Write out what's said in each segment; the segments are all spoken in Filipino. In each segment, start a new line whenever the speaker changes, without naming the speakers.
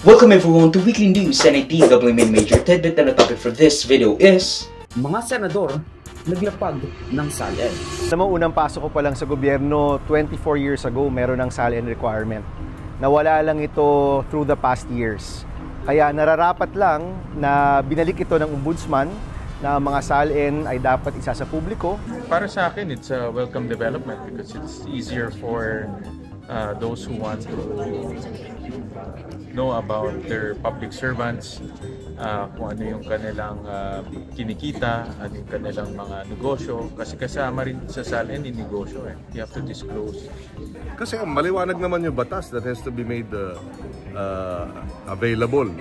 Welcome everyone to Weekly News and a DWMN Major Tidbit, and the topic for this video is
mga senador naglapag ng SALN.
Alam mo, unang pasok ko pa lang sa gobyerno 24 years ago, meron ng SALN requirement. Nawala lang ito through the past years. Kaya nararapat lang na binalik ito ng ombudsman na mga SALN ay dapat isa sa publiko.
Para sa akin, it's a welcome development because it's easier for those who want to know about their public servants, kung ano yung kanilang kinikita, ano yung kanilang mga negosyo. Kasi kasama rin sa SALN yung negosyo. You have to disclose.
Kasi maliwanag naman yung batas that has to be made available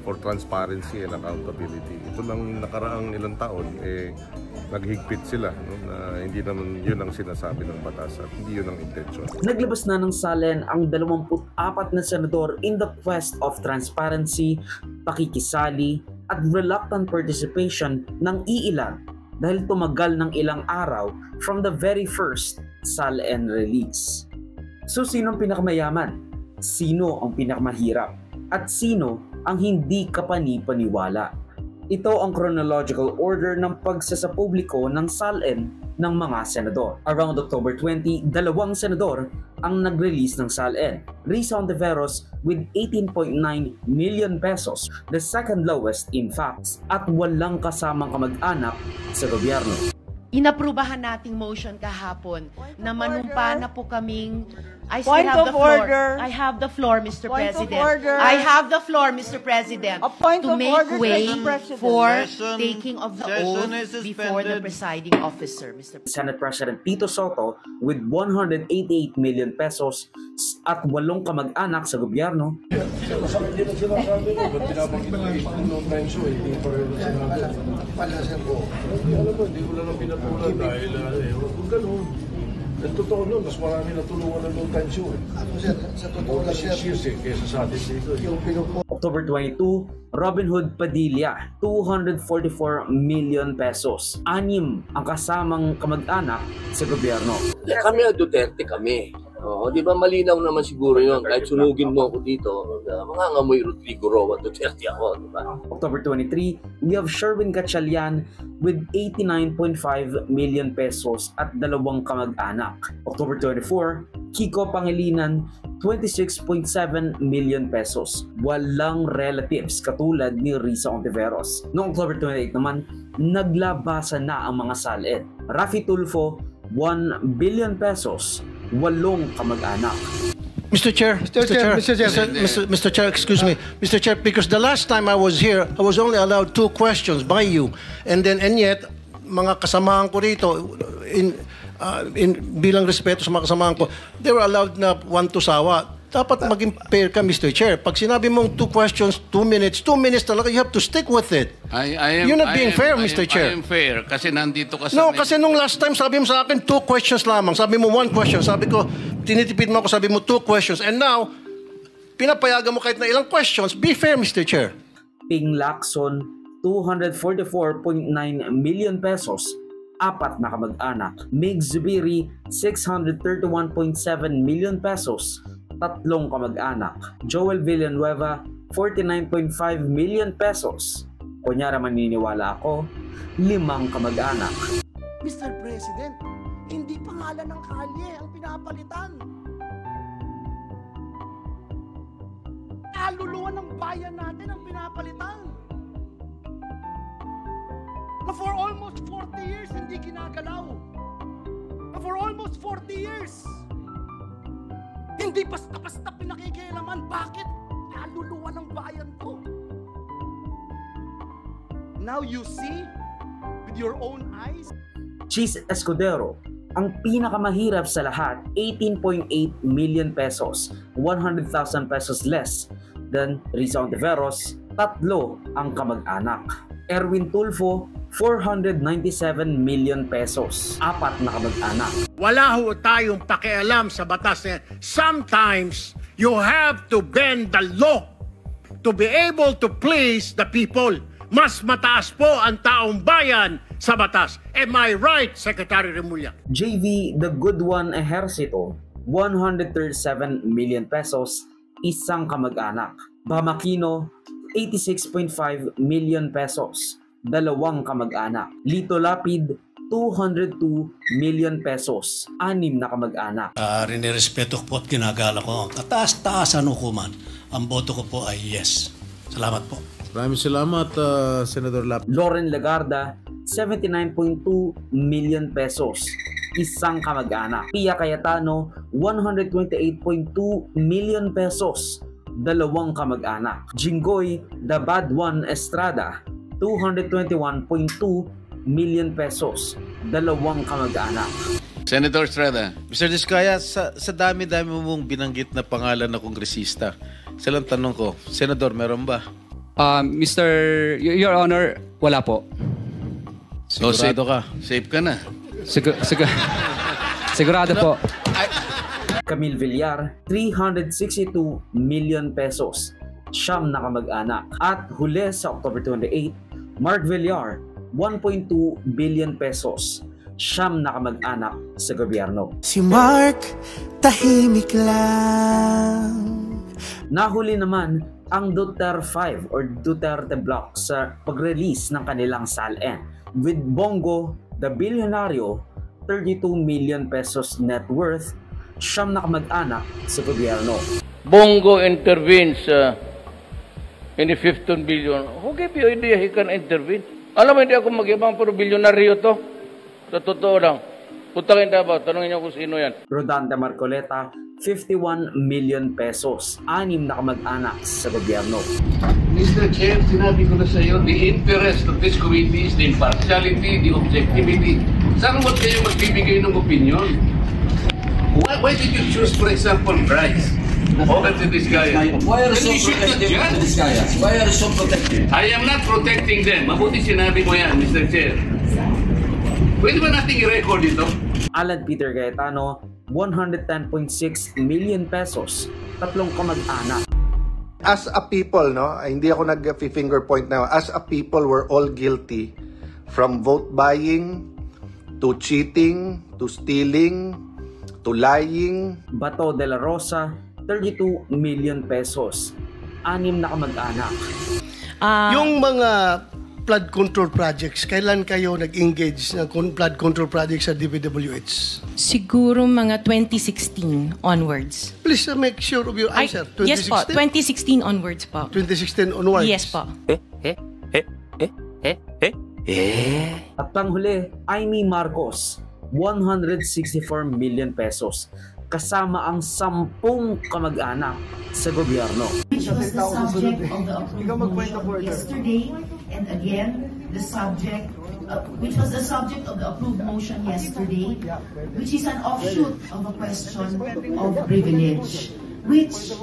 for transparency and accountability. Ito lang nakaraang ilang taon, naghigpit sila, na hindi naman yun ang sinasabi ng batas at hindi yun ang intensyon.
Naglabas na ng SALN ang 24 na senador in the quest of transparency, pakikisali at reluctant participation ng iilan dahil tumagal ng ilang araw from the very first SALN release. So sino ang pinakamayaman? Sino ang pinakamahirap? At sino ang hindi kapani-paniwala? Ito ang chronological order ng pagsasapubliko ng SALN ng mga senador. Around October 20, dalawang senador ang nag-release ng SALN. Risa Hontiveros with 18.9 million pesos, the second lowest in facts, at walang kasamang kamag-anak sa gobyerno.
Inaprubahan nating motion kahapon na manumpa na po kaming I
Point
have
of
the floor.
order.
I have the floor, Mr.
Point of
President.
order.
I have the floor, Mr. President.
A point
to
of
make
order,
way
Mr. President.
for
Session-
taking of the
session
oath
is
before the
suspended.
presiding officer, Mr. President.
Senate President Tito Soto with 188 million pesos at 8 kamag-anak sa gobyerno.
Hindi na sinasabi ko, ba't pinabanggit ng penso, hindi pa rin sinabi. Palasan ko. Alam mo, hindi ko lang pinatulan dahil, kung ganun. Ang totoo nun, mas marami natulungan ng penso. Ano sir, sa totoo lang sir? 6 years kesa sa atin dito.
October 22, Robin Hood Padilla, 244 million pesos. 6 ang kasamang kamag-anak sa gobyerno.
Kami ang Duterte kami. Oo, di ba malinaw naman siguro yun. Kahit sunugin mo ako dito, mangangamoy Rodrigo Roa Duterte ako, di ba?
October 23, we have Sherwin Gatchalian with 89.5 million pesos at 2 kamag-anak. October 24, Kiko Pangilinan, 26.7 million pesos. Walang relatives katulad ni Risa Hontiveros. Noong October 28 naman, naglabasan na ang mga SALN. Raffy Tulfo, 1 billion pesos. 8 kamag-anak.
Mr. Chair, Mr. Chair, excuse me, Mr. Chair, because the last time I was here, I was only allowed 2 questions by you, and yet mga kasamahan ko rito in bilang respeto sa mga kasamahan ko, they were allowed na 1 to sawa. Dapat maging fair ka, Mr. Chair. Pag sinabi mong 2 questions, 2 minutes talaga, you have to stick with it. You're not being fair, Mr. Chair.
I am fair kasi nandito ka sa...
No, kasi nung last time sabi mo sa akin 2 questions lamang. Sabi mo 1 question. Sabi ko, tinitipid mo ako, sabi mo 2 questions. And now, pinapayagan mo kahit na ilang questions. Be fair, Mr. Chair.
Ping Lacson, 244.9 million pesos. 4 na kamag-anak. Mig Zubiri, 631.7 million pesos. 3 kamag-anak. Joel Villanueva, 49.5 million pesos. Kunyara maniniwala ako, 5 kamag-anak.
Mr. President, hindi pangalan ng kalye ang pinapalitan. Kaluluwa ng bayan natin ang pinapalitan. Na for almost 40 years, hindi ginagalaw. Na for almost 40 years, hindi basta-basta pinakikialaman. Bakit? Kaluluwa ng bayan ko. Now you see with your own eyes.
Cheese Escudero, ang pinakamahirap sa lahat, 18.8 million pesos, 100,000 pesos less than Risa Hontiveros, 3 ang kamag-anak. Erwin Tulfo, 497 million pesos, 4 na kamag-anak.
Wala ho tayong pakialam sa batas na sometimes you have to bend the law to be able to please the people. Mas mataas po ang taong bayan sa batas. Am I right, Secretary Remulla?
JV The Good One Ejercito, 137 million pesos, 1 kamag-anak. Bam Aquino, 86.5 million pesos, 2 kamag-anak. Lito Lapid, 202 million pesos, 6 na kamag-anak.
Rinirespeto ko po at ginagala ko ang kataas-taasan hukuman. Ang boto ko po ay yes. Salamat po.
Maraming salamat, Senador Lapid.
Loren Legarda, 79.2 million pesos, 1 kamag-anak. Pia Cayetano, 128.2 million pesos, 2 kamag-anak. Jinggoy The Bad One Estrada, 221.2 million pesos, 2 kamag-anak.
Senator Estrada.
Mr. Diskaya, sa dami-dami mong binanggit na pangalan na kongresista, silang tanong ko, Senador, meron ba?
Your Honor, wala po.
Sigurado ka?
Safe ka na.
Sigurado po.
Camille Villar, 362 million pesos, 9 na kamag-anak. At huli sa October 28, Mark Villar, 1.2 billion pesos, 9 na kamag-anak sa gobyerno.
Si Mark, tahimik lang.
Nahuli naman ang Duterte 5 or Duterte Block sa pag-release ng kanilang SALN, with Bongo, the Bilyonaryo, 32 million pesos net worth, 9 na kamag-anak sa gobyerno.
Bongo intervenes in the 15 billion. Who gave you idea he can intervene? Alam mo, hindi ako mag-ibang pero bilyonaryo to. Sa totoo lang. Putangin Davao, tanongin niyo kung sino yan.
Rodante Marcoleta, 51 million pesos, 6 na kamag-anak sa gobyerno.
Mr. Chair, sinabi ko na sa iyo, the interest of this committee is the impartiality, the objectivity. Saan mo kayo magbibigay ng opinion? Why did you choose, for example, Bryce? Over to this guy.
Why are you so protective of this guy? Why are you so protective?
I am not protecting them. Mabuti sinabi mo yan, Mr. Chair. Pwede ba nating i-record ito?
Alan Peter Cayetano, 110.6 million pesos, 3 kamag-anak.
As a people, no, hindi ako nag-finger point na, as a people, we're all guilty from vote buying, to cheating, to stealing, to lying.
Bato de la Rosa, 32 million pesos, 6 na kamag-anak.
Yung mga flood control projects, kailan kayo nag-engage ng flood control projects sa DPWH?
Siguro mga 2016 onwards.
Please make sure of your answer. 2016?
Yes po, 2016 onwards po.
2016 onwards?
Yes po.
At panghuli, Amy Marcos, 164 million pesos, kasama ang 10 kamag-anak sa gobyerno.
Which was the subject of the approved motion yesterday, and again, the subject, which was the subject of the approved motion yesterday, which is an offshoot of a question of privilege, which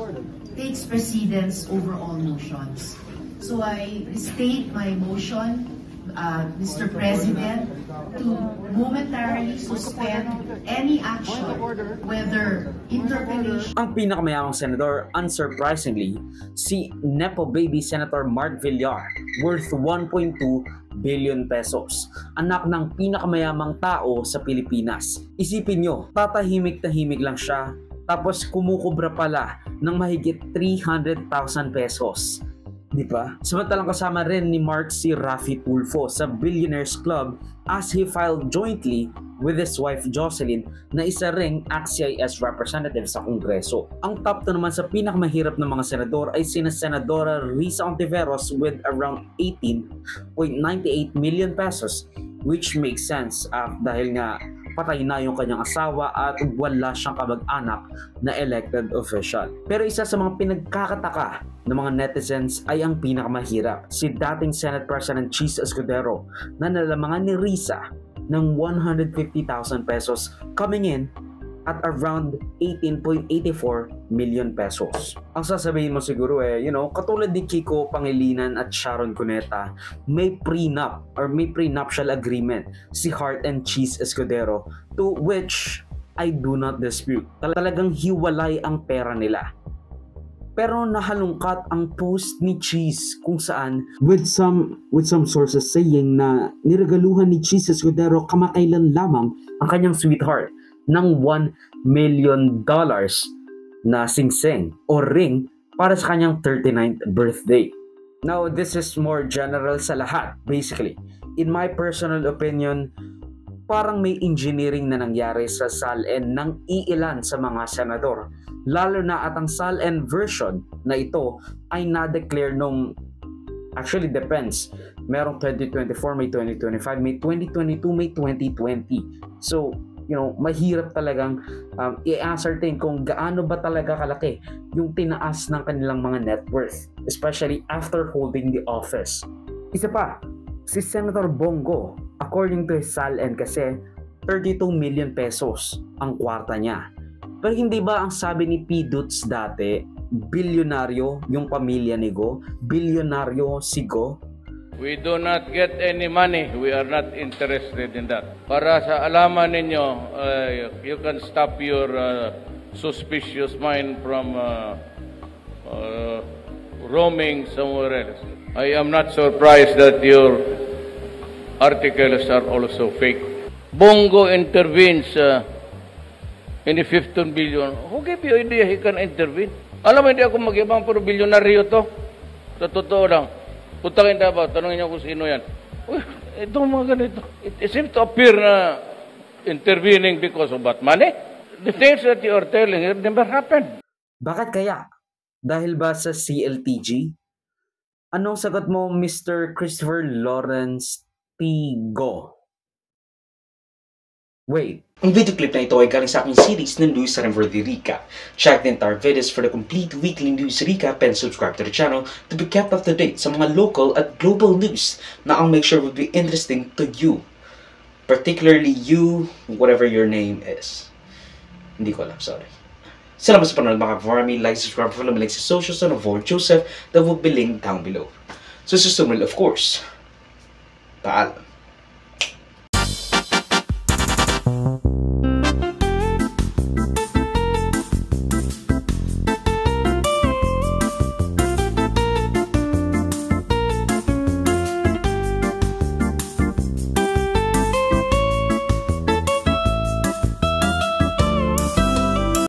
takes precedence over all motions. So I state my motion, Mr. President, to momentarily suspend any action, whether interpellation.
Ang pinakamayamang senador, unsurprisingly, si Nepo baby Senator Mark Villar, worth 1.2 billion pesos. Anak ng pinakamayamang tao sa Pilipinas. Isipin nyo, tatahimik-tahimik lang siya, tapos kumukubra pala ng mahigit 300,000 pesos. Di ba? Samantalang kasama rin ni Mark si Raffy Tulfo sa Billionaires Club as he filed jointly with his wife Jocelyn na isa ring ACT-CIS representative sa Kongreso. Ang top 2 naman sa pinakamahirap ng mga senador ay sina Senadora Risa Ontiveros with around 18.98 million pesos, which makes sense dahil nga patay na yung kanyang asawa at wala siyang kamag-anak na elected official. Pero isa sa mga pinagkakataka ng mga netizens ay ang pinakamahirap, si dating Senate President Cheese Escudero na nalamangan ni Risa ng 150,000 pesos coming in at around 18.84 million pesos. Ang sasabihin mo siguro katulad ni Kiko Pangilinan at Sharon Cuneta, may prenup or may prenuptial agreement si Heart and Cheese Escudero, to which I do not dispute. Talagang hiwalay ang pera nila. Pero nahalungkat ang post ni Cheese kung saan with some sources saying na niregaluhan ni Cheese Escudero kamakailan lamang ang kanyang sweetheart ng $1 million na singsing o ring para sa kanyang 39th birthday. Now, this is more general sa lahat, basically. In my personal opinion, parang may engineering na nangyari sa SALN ng iilan sa mga senador. Lalo na at ang SALN version na ito ay na-declare nung, actually depends, merong 2024, may 2025, may 2022, may 2020. So, mahirap talagang i-ascertain kung gaano ba talaga kalaki yung tinaas ng kanilang mga net worth, especially after holding the office. Isa pa, si Senator Bongo, according to his SALN kasi, 32 million pesos ang kwarta niya. Pero hindi ba ang sabi ni P. Dutz dati, bilyonaryo yung pamilya ni Go, bilyonaryo si Go?
We do not get any money. We are not interested in that. Para sa alaman ninyo, you can stop your suspicious mind from roaming somewhere else. I am not surprised that your articles are also fake. Bongo intervenes in the 15 billion. Who gave you idea he can intervene? Alam mo, hindi ako mag-ibang pero bilyonaryo to. Sa totoo lang. Putakin daw ba? Tanongin niyo kung sino yan. Uy, ito mga ganito. It seems to appear na intervening because of what money? The things that you are telling here never happened.
Bakit kaya? Dahil ba sa CLTG? Anong sagot mo, Mr. Christopher Lawrence Tigo? Wait.
Ang video clip na ito ay galing sa aking series ng News sa Reverdy Recap. Check the entire videos for the complete weekly news recap and subscribe to the channel to be kept up to date sa mga local at global news na I'll make sure will be interesting to you. Particularly you, whatever your name is. Hindi ko alam, sorry. Salamat sa panonood mga kaparami. Like, subscribe, follow me like sa socials and avoid Joseph that will be linked down below. So, susunod of course. Paalam.